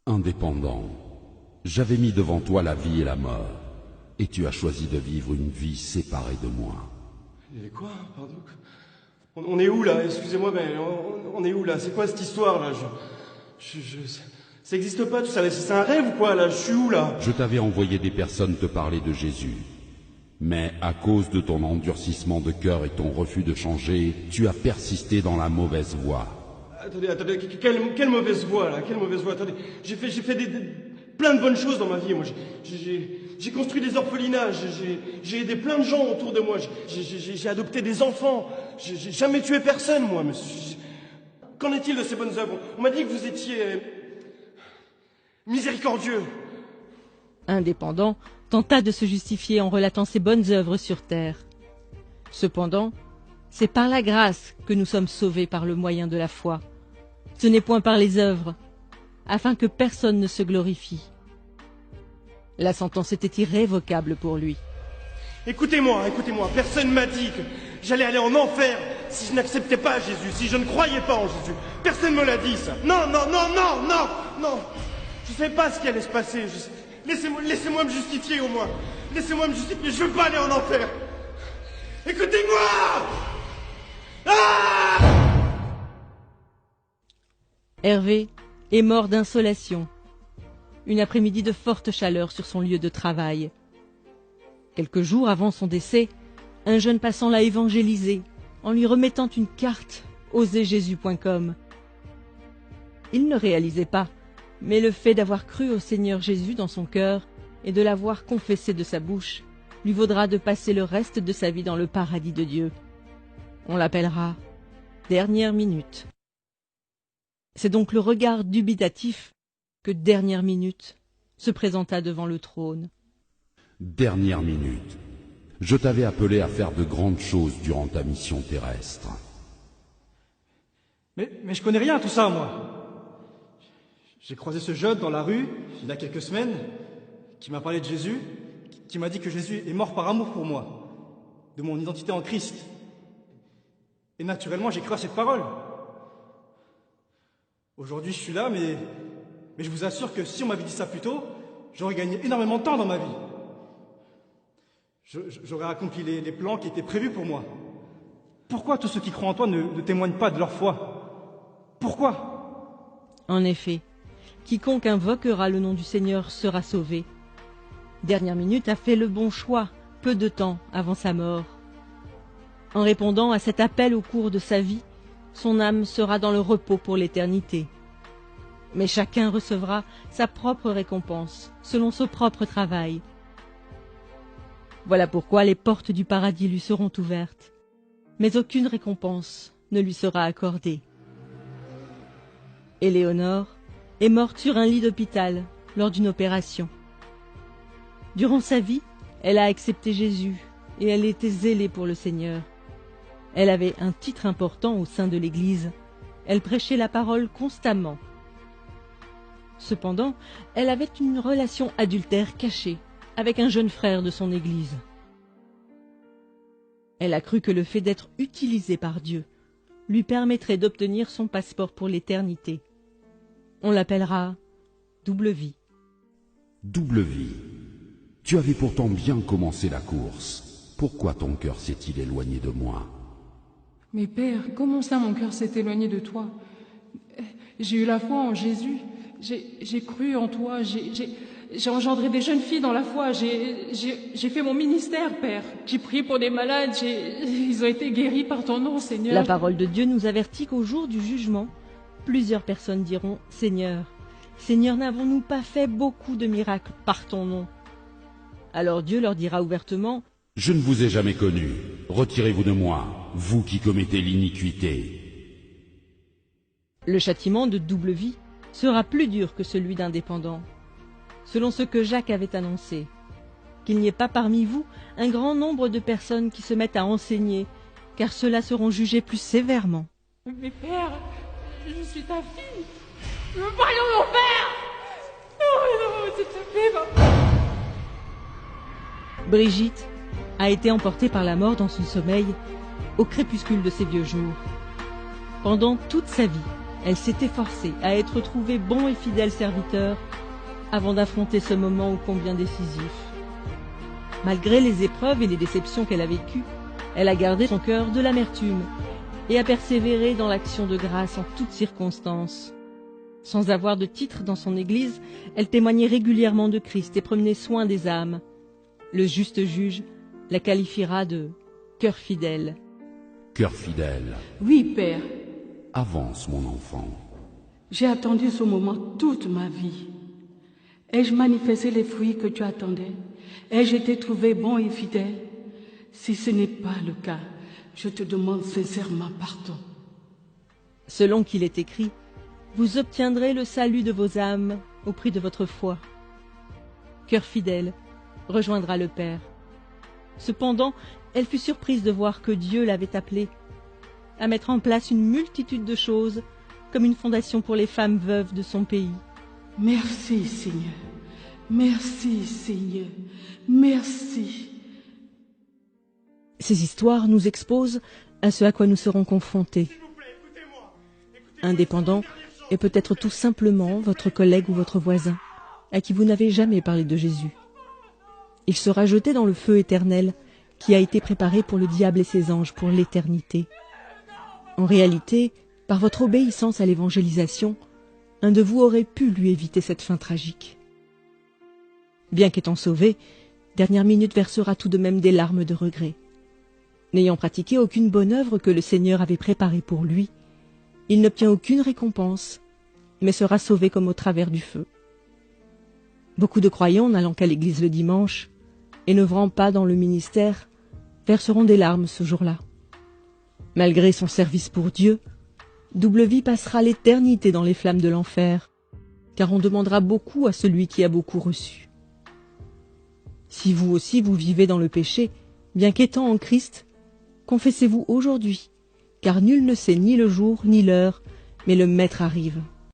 Indépendant, j'avais mis devant toi la vie et la mort, et tu as choisi de vivre une vie séparée de moi. Et quoi? Pardon? On est où là? Excusez-moi, mais on est où là? C'est quoi cette histoire là? Ça existe pas tout ça, c'est un rêve ou quoi là? Je suis où là? Je t'avais envoyé des personnes te parler de Jésus, mais à cause de ton endurcissement de cœur et ton refus de changer, tu as persisté dans la mauvaise voie. Attendez, quelle mauvaise voie là? Quelle mauvaise voie? Attendez, j'ai fait plein de bonnes choses dans ma vie. Moi, j'ai construit des orphelinats, j'ai aidé plein de gens autour de moi, j'ai adopté des enfants, j'ai jamais tué personne, moi. Monsieur. Qu'en est-il de ces bonnes œuvres? On m'a dit que vous étiez miséricordieux. Indépendant tenta de se justifier en relatant ses bonnes œuvres sur terre. Cependant, c'est par la grâce que nous sommes sauvés par le moyen de la foi. Ce n'est point par les œuvres, afin que personne ne se glorifie. La sentence était irrévocable pour lui. Écoutez-moi, personne m'a dit que j'allais aller en enfer si je n'acceptais pas Jésus, si je ne croyais pas en Jésus. Personne me l'a dit, ça. Non. Je ne savais pas ce qui allait se passer. Laissez-moi me justifier au moins. Laissez-moi me justifier, je veux pas aller en enfer. Écoutez-moi! Ah! Hervé est mort d'insolation. Une après-midi de forte chaleur sur son lieu de travail. Quelques jours avant son décès, un jeune passant l'a évangélisé en lui remettant une carte oserjésus.com. Il ne réalisait pas, mais le fait d'avoir cru au Seigneur Jésus dans son cœur et de l'avoir confessé de sa bouche lui vaudra de passer le reste de sa vie dans le paradis de Dieu. On l'appellera Dernière Minute. C'est donc le regard dubitatif que Dernière Minute se présenta devant le trône. Dernière minute. Je t'avais appelé à faire de grandes choses durant ta mission terrestre. Mais je connais rien à tout ça, moi. J'ai croisé ce jeune dans la rue, il y a quelques semaines, qui m'a parlé de Jésus, qui m'a dit que Jésus est mort par amour pour moi, de mon identité en Christ. Et naturellement, j'ai cru à cette parole. Aujourd'hui, je suis là, mais je vous assure que si on m'avait dit ça plus tôt, j'aurais gagné énormément de temps dans ma vie. J'aurais accompli les plans qui étaient prévus pour moi. Pourquoi tous ceux qui croient en toi ne témoignent pas de leur foi? Pourquoi? En effet, quiconque invoquera le nom du Seigneur sera sauvé. Dernière Minute a fait le bon choix, peu de temps avant sa mort. En répondant à cet appel au cours de sa vie, son âme sera dans le repos pour l'éternité. Mais chacun recevra sa propre récompense, selon son propre travail. Voilà pourquoi les portes du paradis lui seront ouvertes, mais aucune récompense ne lui sera accordée. Éléonore est morte sur un lit d'hôpital lors d'une opération. Durant sa vie, elle a accepté Jésus et elle était zélée pour le Seigneur. Elle avait un titre important au sein de l'Église. Elle prêchait la parole constamment. Cependant, elle avait une relation adultère cachée avec un jeune frère de son Église. Elle a cru que le fait d'être utilisée par Dieu lui permettrait d'obtenir son passeport pour l'éternité. On l'appellera Double Vie. Double vie. Tu avais pourtant bien commencé la course. Pourquoi ton cœur s'est-il éloigné de moi? Mais Père, comment ça mon cœur s'est éloigné de toi? J'ai eu la foi en Jésus, j'ai cru en toi, j'ai engendré des jeunes filles dans la foi, j'ai fait mon ministère, Père. J'ai prié pour des malades, ils ont été guéris par ton nom, Seigneur. La parole de Dieu nous avertit qu'au jour du jugement, plusieurs personnes diront « Seigneur, Seigneur, n'avons-nous pas fait beaucoup de miracles par ton nom ?» Alors Dieu leur dira ouvertement « Je ne vous ai jamais connu. Retirez-vous de moi, vous qui commettez l'iniquité. » Le châtiment de double vie sera plus dur que celui d'indépendant, selon ce que Jacques avait annoncé, qu'il n'y ait pas parmi vous un grand nombre de personnes qui se mettent à enseigner, car ceux-là seront jugés plus sévèrement. Mais Père, je suis ta fille. Je veux pas aller en enfer. Non, s'il te plaît, papa. Brigitte a été emportée par la mort dans son sommeil au crépuscule de ses vieux jours. Pendant toute sa vie, Elle s'est efforcée à être trouvée bon et fidèle serviteur avant d'affronter ce moment ô combien décisif. Malgré les épreuves et les déceptions qu'elle a vécues, elle a gardé son cœur de l'amertume et a persévéré dans l'action de grâce en toutes circonstances. Sans avoir de titre dans son église, elle témoignait régulièrement de Christ et prenait soin des âmes. Le juste juge la qualifiera de « cœur fidèle ». Cœur fidèle, Oui, Père, avance mon enfant. j'ai attendu ce moment toute ma vie. Ai-je manifesté les fruits que tu attendais? Ai-je été trouvé bon et fidèle? Si ce n'est pas le cas, je te demande sincèrement pardon. Selon qu'il est écrit, vous obtiendrez le salut de vos âmes au prix de votre foi. Cœur fidèle rejoindra le Père. Cependant, elle fut surprise de voir que Dieu l'avait appelée à mettre en place une multitude de choses, comme une fondation pour les femmes veuves de son pays. Merci, Seigneur. Merci, Seigneur. Merci. Ces histoires nous exposent à ce à quoi nous serons confrontés. Indépendant est peut-être tout simplement votre collègue ou votre voisin, à qui vous n'avez jamais parlé de Jésus. Il sera jeté dans le feu éternel qui a été préparé pour le diable et ses anges pour l'éternité. En réalité, par votre obéissance à l'évangélisation, un de vous aurait pu lui éviter cette fin tragique. Bien qu'étant sauvé, Dernière Minute versera tout de même des larmes de regret. N'ayant pratiqué aucune bonne œuvre que le Seigneur avait préparée pour lui, il n'obtient aucune récompense, mais sera sauvé comme au travers du feu. Beaucoup de croyants n'allant qu'à l'église le dimanche et n'œuvrant pas dans le ministère verseront des larmes ce jour-là. Malgré son service pour Dieu, Double Vie passera l'éternité dans les flammes de l'enfer, car on demandera beaucoup à celui qui a beaucoup reçu. Si vous aussi vous vivez dans le péché, bien qu'étant en Christ, confessez-vous aujourd'hui, car nul ne sait ni le jour ni l'heure, mais le Maître arrive.